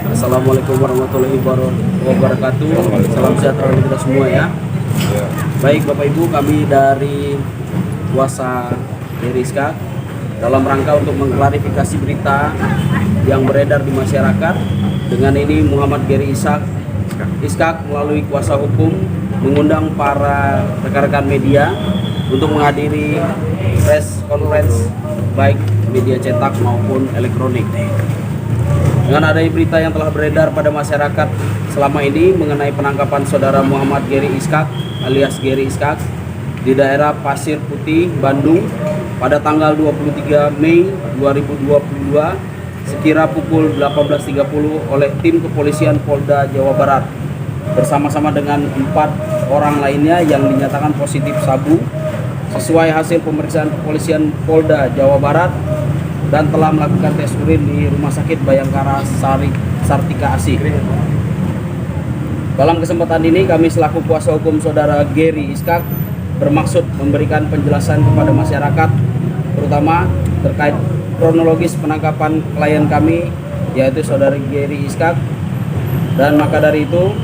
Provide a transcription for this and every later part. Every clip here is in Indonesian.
Assalamualaikum warahmatullahi wabarakatuh. Salam sejahtera bagi kita semua ya. Baik Bapak Ibu, kami dari kuasa Gary Iskak dalam rangka untuk mengklarifikasi berita yang beredar di masyarakat. Dengan ini Muhammad Gary Iskak melalui kuasa hukum mengundang para rekan-rekan media untuk menghadiri press conference baik media cetak maupun elektronik. Dengan adanya berita yang telah beredar pada masyarakat selama ini mengenai penangkapan saudara Muhammad Gary Iskak alias Gary Iskak di daerah Pasir Putih, Bandung pada tanggal 23 Mei 2022 sekira pukul 18.30 oleh tim kepolisian Polda Jawa Barat bersama-sama dengan 4 orang lainnya yang dinyatakan positif sabu sesuai hasil pemeriksaan kepolisian Polda Jawa Barat dan telah melakukan tes urin di Rumah Sakit Bayangkara Sartika Asih. Dalam kesempatan ini kami selaku kuasa hukum saudara Gary Iskak bermaksud memberikan penjelasan kepada masyarakat terutama terkait kronologis penangkapan klien kami yaitu saudara Gary Iskak, dan maka dari itu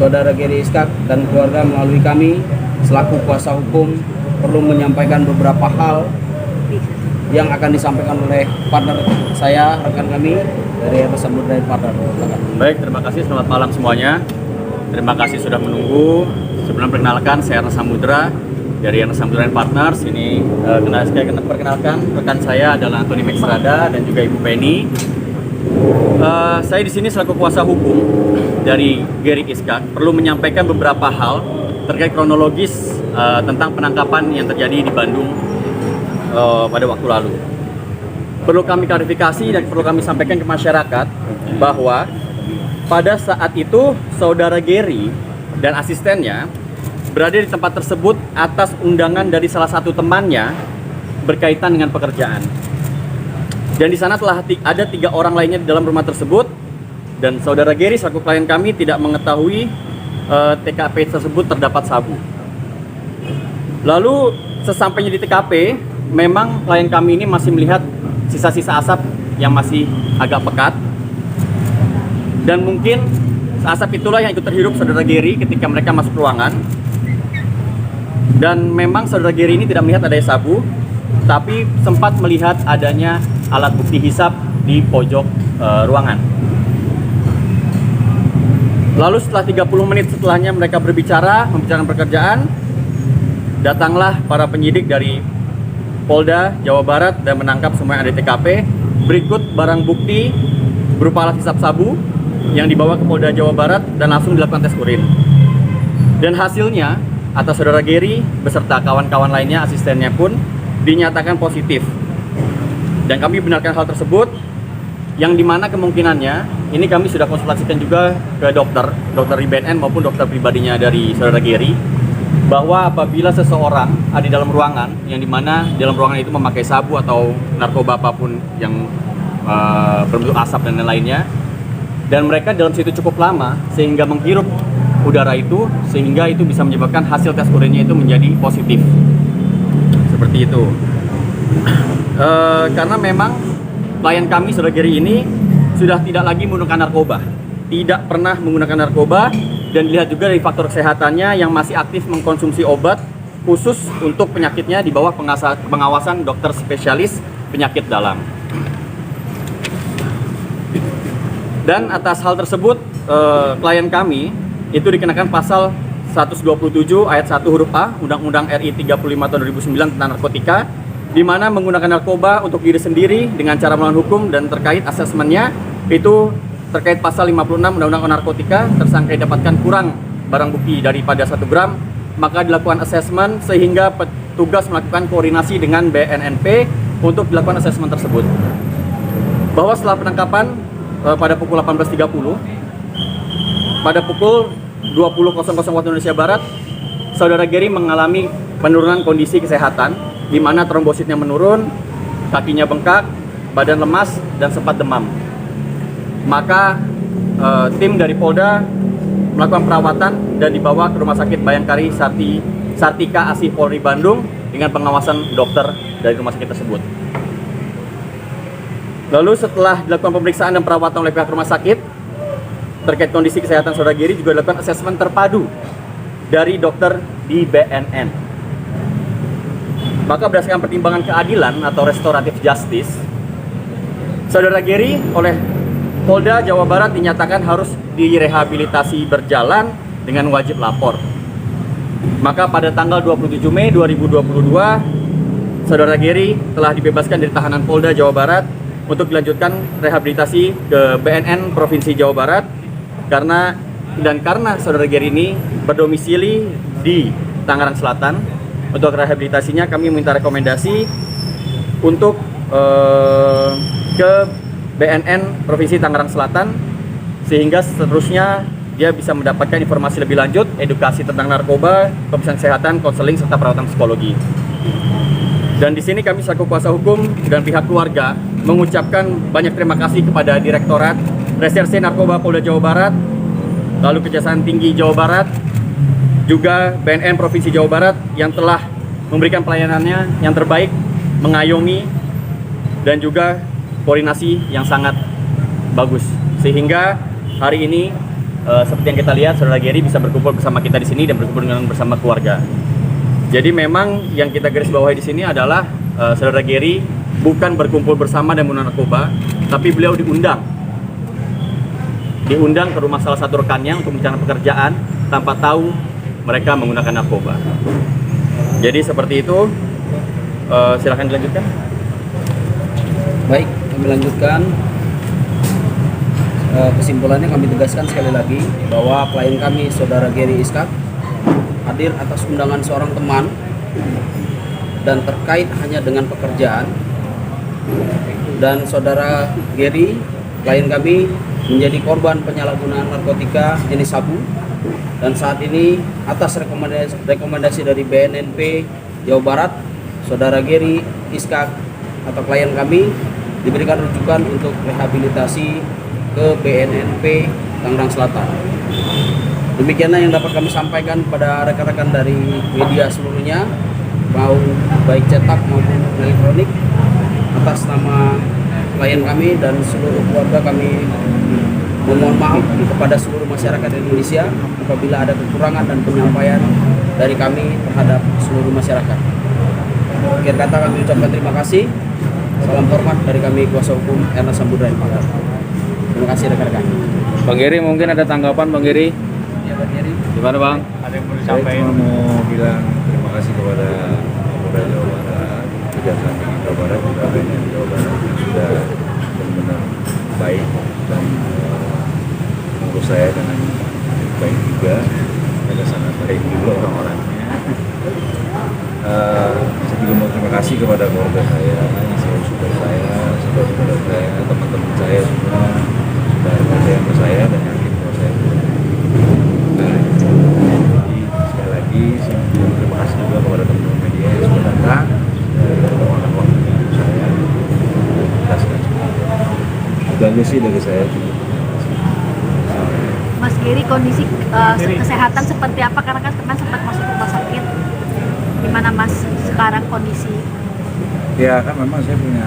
saudara Gary Iskak dan keluarga melalui kami selaku kuasa hukum perlu menyampaikan beberapa hal yang akan disampaikan oleh partner saya, rekan kami dari Rasa Samudra Partner. Baik, terima kasih. Selamat malam semuanya. Terima kasih sudah menunggu. Sebelum perkenalkan, saya Rasa Samudra dari Rasa Samudra Partners. Ini saya perkenalkan rekan saya adalah Antoni Mexrada dan juga Ibu Penny. Saya di sini selaku kuasa hukum dari Gary Iskak perlu menyampaikan beberapa hal terkait kronologis tentang penangkapan yang terjadi di Bandung pada waktu lalu. Perlu kami klarifikasi dan perlu kami sampaikan ke masyarakat bahwa pada saat itu saudara Gary dan asistennya berada di tempat tersebut atas undangan dari salah satu temannya berkaitan dengan pekerjaan. Dan di sana telah ada 3 orang lainnya di dalam rumah tersebut, dan saudara Gary selaku klien kami tidak mengetahui TKP tersebut terdapat sabu. Lalu sesampainya di TKP, memang klien kami ini masih melihat sisa-sisa asap yang masih agak pekat, dan mungkin asap itulah yang ikut terhirup saudara Gary ketika mereka masuk ruangan. Dan memang saudara Gary ini tidak melihat adanya sabu, tapi sempat melihat adanya alat bukti hisap di pojok ruangan. Lalu setelah 30 menit setelahnya mereka membicarakan pekerjaan, datanglah para penyidik dari Polda Jawa Barat dan menangkap semua yang ada di TKP. Berikut barang bukti berupa alat hisap sabu yang dibawa ke Polda Jawa Barat dan langsung dilakukan tes urin. Dan hasilnya atas saudara Gary beserta kawan-kawan lainnya, asistennya pun dinyatakan positif. Dan kami benarkan hal tersebut, yang dimana kemungkinannya ini kami sudah konsultasikan juga ke dokter di BNN maupun dokter pribadinya dari saudara Gary, bahwa apabila seseorang ada di dalam ruangan yang dimana di dalam ruangan itu memakai sabu atau narkoba apapun yang berbentuk asap dan lain-lainnya, dan mereka dalam situ cukup lama sehingga menghirup udara itu, sehingga itu bisa menyebabkan hasil tes urinnya itu menjadi positif seperti itu. Karena memang klien kami saudara Gary ini sudah tidak lagi menggunakan narkoba, tidak pernah menggunakan narkoba. Dan dilihat juga dari faktor kesehatannya yang masih aktif mengkonsumsi obat khusus untuk penyakitnya di bawah pengawasan dokter spesialis penyakit dalam. Dan atas hal tersebut klien kami itu dikenakan pasal 127 ayat 1 huruf A Undang-Undang RI 35 tahun 2009 tentang narkotika, di mana menggunakan narkoba untuk diri sendiri dengan cara melawan hukum, dan terkait asesmennya itu terkait pasal 56 Undang-Undang Narkotika, tersangka didapatkan kurang barang bukti daripada 1 gram, maka dilakukan asesmen sehingga petugas melakukan koordinasi dengan BNNP untuk dilakukan asesmen tersebut. Bahwa setelah penangkapan pada pukul 18.30, pada pukul 20.00 waktu Indonesia Barat, saudara Gary mengalami penurunan kondisi kesehatan, di mana trombositnya menurun, kakinya bengkak, badan lemas, dan sempat demam. Maka tim dari Polda melakukan perawatan dan dibawa ke Rumah Sakit Bayangkara Sartika Asih Polri Bandung dengan pengawasan dokter dari rumah sakit tersebut. Lalu setelah dilakukan pemeriksaan dan perawatan oleh pihak rumah sakit, terkait kondisi kesehatan saudara Gary juga dilakukan asesmen terpadu dari dokter di BNN. Maka berdasarkan pertimbangan keadilan atau restoratif justice, saudara Gary oleh Polda Jawa Barat dinyatakan harus direhabilitasi berjalan dengan wajib lapor. Maka pada tanggal 27 Mei 2022, saudara Gary telah dibebaskan dari tahanan Polda Jawa Barat untuk dilanjutkan rehabilitasi ke BNN Provinsi Jawa Barat karena saudara Gary ini berdomisili di Tangerang Selatan. Untuk rehabilitasinya kami minta rekomendasi untuk ke BNN Provinsi Tangerang Selatan sehingga seterusnya dia bisa mendapatkan informasi lebih lanjut, edukasi tentang narkoba, pemeriksaan kesehatan, konseling serta perawatan psikologi. Dan di sini kami selaku kuasa hukum dan pihak keluarga mengucapkan banyak terima kasih kepada Direktorat Reserse Narkoba Polda Jawa Barat, lalu Kejaksaan Tinggi Jawa Barat, juga BNN Provinsi Jawa Barat yang telah memberikan pelayanannya yang terbaik, mengayomi, dan juga koordinasi yang sangat bagus. Sehingga hari ini seperti yang kita lihat, saudara Gary bisa berkumpul bersama kita di sini dan berkumpul bersama keluarga. Jadi memang yang kita garis bawahi di sini adalah saudara Gary bukan berkumpul bersama dan menggunakan narkoba, tapi beliau diundang ke rumah salah satu rekannya untuk bicara pekerjaan tanpa tahu mereka menggunakan narkoba. Jadi seperti itu. Silakan dilanjutkan. Baik, kami lanjutkan. Kesimpulannya kami tegaskan sekali lagi bahwa klien kami saudara Gary Iskak hadir atas undangan seorang teman dan terkait hanya dengan pekerjaan, dan saudara Gary, klien kami, menjadi korban penyalahgunaan narkotika jenis sabu, dan saat ini atas rekomendasi dari BNNP Jawa Barat, saudara Gary Iskak atau klien kami diberikan rujukan untuk rehabilitasi ke BNNP Tangerang Selatan. Demikianlah yang dapat kami sampaikan pada rekan-rekan dari media seluruhnya, mau baik cetak maupun elektronik. Atas nama klien kami dan seluruh keluarga kami memohon maaf kepada seluruh masyarakat Indonesia apabila ada kekurangan dan penyampaian dari kami terhadap seluruh masyarakat. Akhir kata kami ucapkan terima kasih. Salam hormat dari kami kuasa hukum Ernest Samudra Pakar. Terima kasih rekan-rekan. Bang Gary, mungkin ada tanggapan Bang Gary? Ya, Bang Gary. Gimana Bang? Ada yang mau Saya disampaikan? cuma mau bilang terima kasih kepada Polda Jawa Barat, Kejaksaan Tinggi Jawa Barat, juga BNN Jawa Barat yang sudah benar-benar baik dan mengurus saya dengan baik juga. Ada sangat baik juga orang-orangnya. Saya juga mau terima kasih kepada keluarga saya, saudara saya, saudara-saudara saya, teman-teman saya semua sudah percaya ke saya dan yakin bahwa saya sekali lagi saya terima kasih juga kepada teman-teman media yang sudah datang dan meluangkan waktunya untuk saya menjelaskan semua. Itu aja sih dari saya juga. Mas Gary, kondisi kesehatan seperti apa? Karena kan sempat masuk rumah sakit. Gimana Mas sekarang kondisi? Ya kan memang saya punya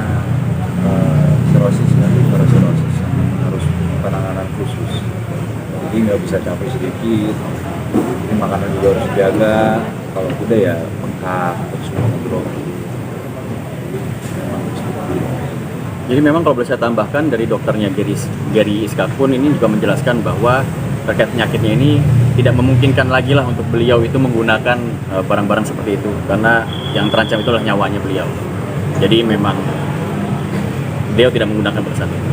sirosis dan liver sirosis yang harus penanganan khusus. Jadi nggak bisa capek sedikit. Ini makanan juga harus dijaga. Kalau tidak ya bengkak terus ngedrop. Jadi memang kalau boleh saya tambahkan dari dokternya Gary Iskak pun ini juga menjelaskan bahwa terkait penyakitnya ini tidak memungkinkan lagi lah untuk beliau itu menggunakan barang-barang seperti itu karena yang terancam itu adalah nyawanya beliau. Jadi memang beliau tidak menggunakan pada saat itu.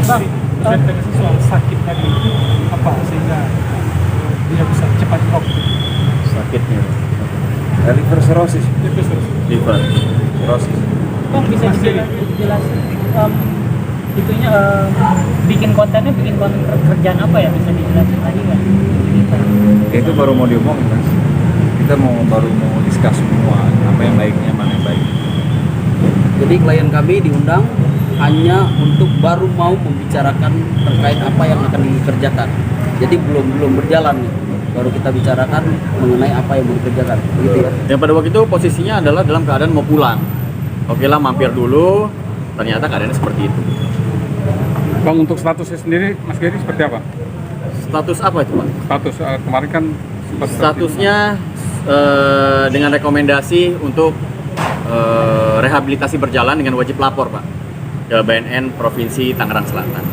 Bang, presentasi soal sakit tadi itu apa sehingga dia bisa cepat drop? Sakitnya Liver sirosis. liver. Sirosis. Bang, bisa dijelasin itunya bikin konten kerjaan apa ya, bisa dijelasin lagi nggak? Itu baru mau diomongin mas. Kita baru mau discuss semua apa yang baiknya, mana yang baik. Jadi klien kami diundang hanya untuk baru mau membicarakan terkait apa yang akan dikerjakan. Jadi belum berjalan nih. Baru kita bicarakan mengenai apa yang mau dikerjakan. Begitu ya. Yang pada waktu itu posisinya adalah dalam keadaan mau pulang. Oke lah, mampir dulu. Ternyata keadaannya seperti itu. Bang, untuk statusnya sendiri Mas Geri seperti apa? Status apa itu Pak? Status kemarin kan sempat Statusnya dengan rekomendasi untuk rehabilitasi berjalan dengan wajib lapor Pak ke BNN Provinsi Tangerang Selatan.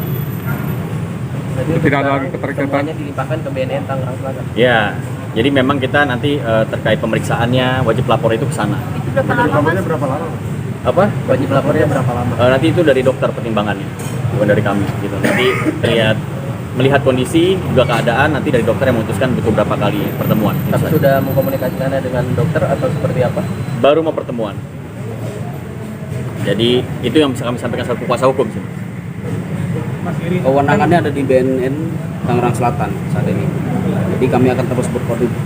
tidak ada lagi keterkaitan. dilimpahkan ke BNN Tangerang Selatan. Ya, jadi memang kita nanti terkait pemeriksaannya wajib lapor itu ke sana. Itu berapa lama mas? Apa? Wajib lapornya berapa lama? Nanti itu dari dokter pertimbangannya, bukan dari kami gitu. Nanti melihat kondisi juga keadaan, nanti dari dokter yang memutuskan butuh berapa kali pertemuan. Tapi sudah mengkomunikasikannya dengan dokter atau seperti apa? Baru mau pertemuan. Jadi itu yang bisa kami sampaikan selaku kuasa hukum sih. Mas Giri, Kewenangannya ada di BNN Tangerang Selatan saat ini. Jadi kami akan terus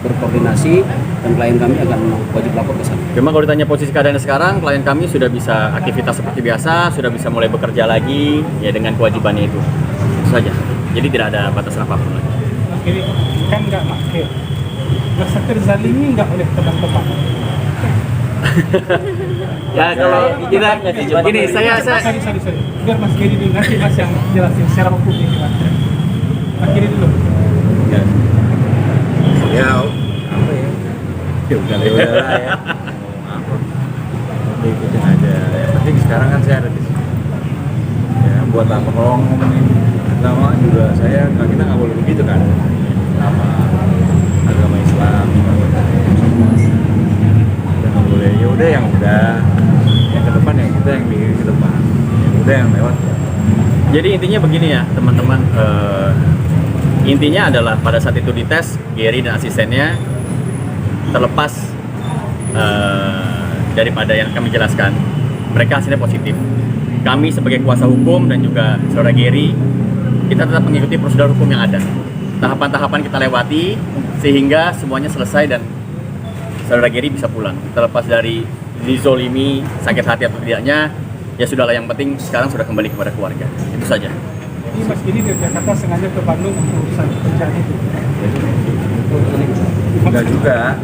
berkoordinasi dan klien kami akan wajib lapor ke sana. Cuma kalau ditanya posisi keadaannya sekarang, klien kami sudah bisa aktivitas seperti biasa, sudah bisa mulai bekerja lagi ya dengan kewajibannya itu. Itu saja. Jadi tidak ada batasan apapun lagi. Mas Giri kan nggak masker, rasa terzalimi nggak oleh teman-teman. Ya kalau kita gini, saya Sorry. Biar Mas Giri dulu, nanti Mas yang jelasin secara hukum ini Mas. Mas Giri dulu. Ya apa ya? Ya udah lah ya. Ngomong apa? Ikutin aja. Yang penting sekarang kan saya ada di sini. Ya buat apa kalau ngomongin agama juga kita nggak boleh begitu kan? Agama Islam. Nggak boleh. Ya udah yang udah. Yang ke depan yang kita yang mikir ke depan. Yang udah yang lewat. Jadi intinya begini ya teman-teman, intinya adalah pada saat itu dites Geri dan asistennya terlepas daripada yang kami jelaskan, mereka hasilnya positif. Kami sebagai kuasa hukum dan juga saudara Geri, kita tetap mengikuti prosedur hukum yang ada. Tahapan-tahapan kita lewati sehingga semuanya selesai dan saudara Geri bisa pulang. Terlepas dari dizolimi, sakit hati atau tidaknya, ya sudahlah, yang penting sekarang sudah kembali kepada keluarga. Itu saja. Jadi Mas Giri dari Jakarta sengaja ke Bandung untuk urusan pekerjaan itu. Enggak juga.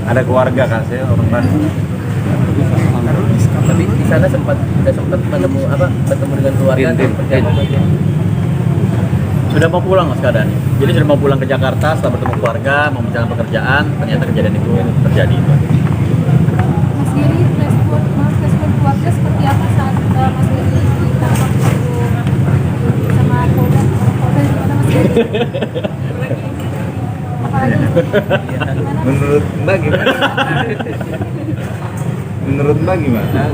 Ada keluarga kan, saya orang Bandung. Tapi di sana sempat bertemu dengan keluarga. Sudah mau pulang mas keadaannya. Jadi sudah mau pulang ke Jakarta setelah bertemu keluarga, mau menjalankan pekerjaan, ternyata kejadian itu terjadi. Mas Giri, respon keluarga seperti apa saat Mas Giri ditangkap sama Polda? Gimana Mas Giri? Apalagi gimana? Menurut Mbak gimana? Menurut Mbak gimana?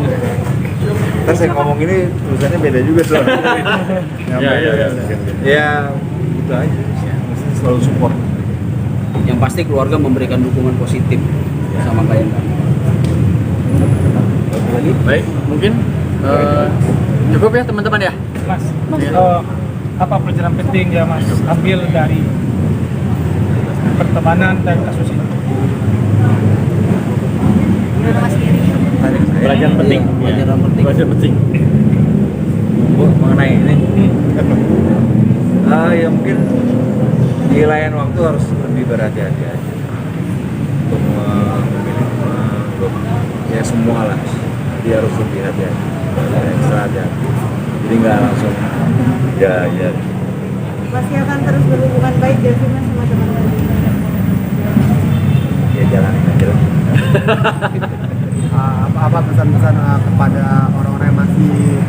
Ntar saya ngomong ini tulisannya beda juga soalnya. Ya, gitu aja. Mesti selalu support. Yang pasti keluarga memberikan dukungan positif sama klien kami. Lagi? Baik, mungkin cukup ya teman-teman ya. Mas, apa pelajaran penting ya Mas ambil dari pertemanan dan kasus ini? Gimana Mas Giri? Pelajaran penting. Pelajaran penting. Pelajaran penting. Bu, mengenai ini, ya mungkin di lain waktu harus lebih berhati-hati aja untuk memilih ya semua lah. Dia harus lebih hati-hati, ekstra hati-hati. Jadi nggak langsung ya. Masih akan terus berhubungan baik ya sih Mas sama teman-teman? Ya jalanin aja lah. Apa pesan-pesan kepada orang-orang yang masih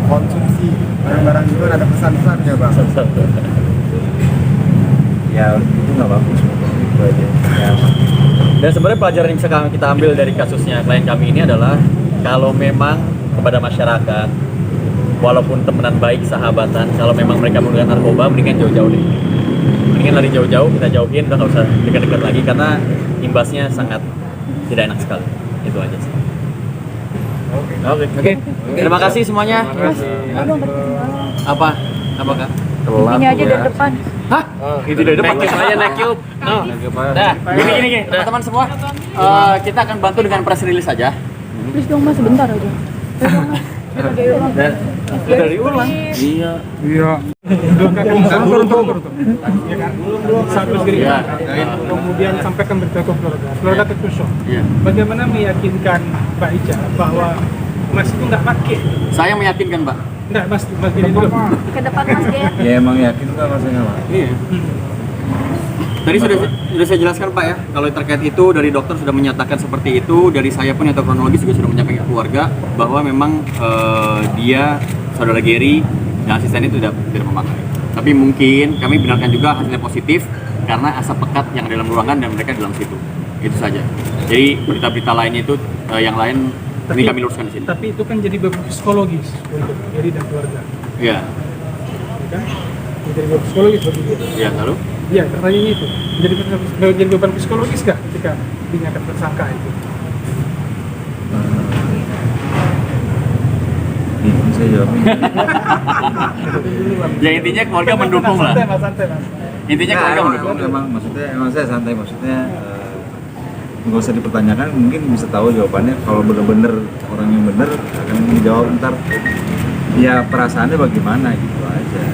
konsumsi barang-barang itu, ada pesan-pesan ya Bang? Ya itu nggak bagus, itu aja. Ya, Dan sebenarnya pelajaran yang bisa kita ambil dari kasusnya klien kami ini adalah kalau memang kepada masyarakat, walaupun temenan baik, sahabatan, kalau memang mereka menggunakan narkoba, mendingan jauh-jauh deh. Mendingan lari jauh-jauh, kita jauhin, udah nggak usah dekat-dekat lagi karena imbasnya sangat tidak enak sekali. Itu aja sih. Oke. Terima kasih semuanya. Apa Kak? Ini aja dari depan. Hah? Itu dari depan. Saya naik yuk. Nah, gini, teman-teman semua. Kita akan bantu dengan press release saja. Please dong Mas, sebentar aja. Dan dari ulang. Iya. Turun. Ya kan? Satu Giri. Kemudian sampaikan berita ke keluarga. Keluarga tentu shock. Iya. Bagaimana meyakinkan Mbak Ica bahwa Mas itu nggak pakai. Saya meyakinkan, Pak. Nggak, Mas gini dulu. Ke depan Mas Ger. Ya emang yakin kok maksudnya Pak? Iya. Tadi sudah saya jelaskan Pak ya, kalau terkait itu dari dokter sudah menyatakan seperti itu, dari saya pun yang tahu kronologis juga sudah menyampaikan ke keluarga bahwa memang dia, saudara Gary dan asisten itu tidak memakai. Tapi mungkin kami benarkan juga hasilnya positif karena asap pekat yang ada dalam ruangan dan mereka di dalam situ. Itu saja. Jadi berita-berita lainnya itu yang lain ini kami luruskan di sini. Tapi itu kan jadi beban psikologis untuk Gary dan keluarga. Iya. Ya kan? Jadi beban psikologis bagi dia. Iya, lalu? Iya, pertanyaannya itu. Jadi beban psikologis kah ketika dinyatakan tersangka itu? Bingung saya jawabnya. Ya intinya keluarga mendukung lah. Santai, Mas. Intinya Nah, keluarga emang, mendukung. emang saya santai maksudnya nggak usah dipertanyakan, mungkin bisa tahu jawabannya kalau bener-bener orang yang bener akan menjawab ntar ya perasaannya bagaimana gitu aja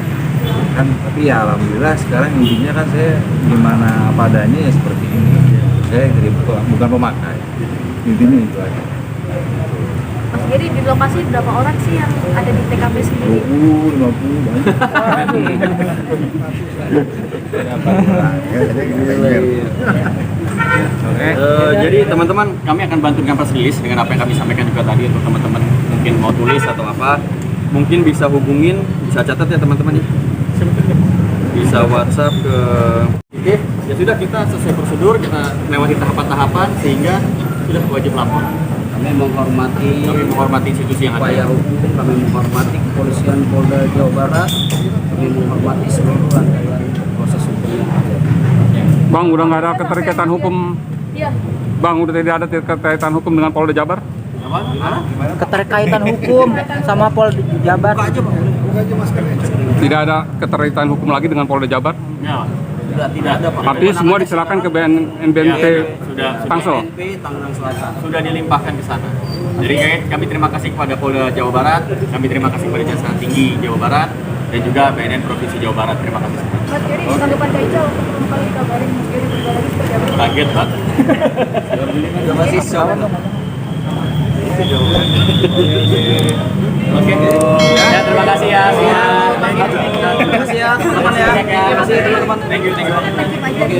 kan. Tapi ya alhamdulillah sekarang intinya kan saya gimana apa adanya ya seperti ini, saya bukan pemakai, intinya itu aja. Mas Gary, di lokasi berapa orang sih yang ada di TKP sendiri? 50 banyak. Jadi teman-teman, kami akan bantu dengan press release dengan apa yang kami sampaikan juga tadi untuk teman-teman mungkin mau tulis atau apa, mungkin bisa hubungin, bisa catat ya teman-teman ya. Bisa WhatsApp ke ya sudah, kita sesuai prosedur, kita lewati tahapan-tahapan sehingga sudah wajib lapor. Kami menghormati institusi yang upaya ada. hukum, kami menghormati kepolisian Polda Jawa Barat, kami menghormati seluruh rangkaian proses hukum yang ada. Bang, udah nggak ada keterkaitan hukum. Iya. Bang, udah tidak ada keterkaitan hukum dengan Polda Jabar? Keterkaitan hukum sama Polda Jabar. Tidak ada keterkaitan hukum lagi dengan Polda Jabar? Ya, tidak ada Pak. Artinya semua diserahkan ke BNPB Sudah Tangsel? BNP Tangerang Selatan. Sudah dilimpahkan ke sana. Jadi kami terima kasih kepada Polda Jawa Barat, kami terima kasih kepada Kejaksaan Tinggi Jawa Barat, dan juga BNN Provinsi Jawa Barat. Terima kasih. Mas Gary, tanggapan Kak Ica waktu pertama kali kabarin Mas Gary berubah lagi seperti apa? Kaget Pak. Masih shock. Oke. Ya, terima kasih ya. Terima kasih ya teman-teman ya. Terima kasih teman-teman. Thank you. Thank you, Pak Gary.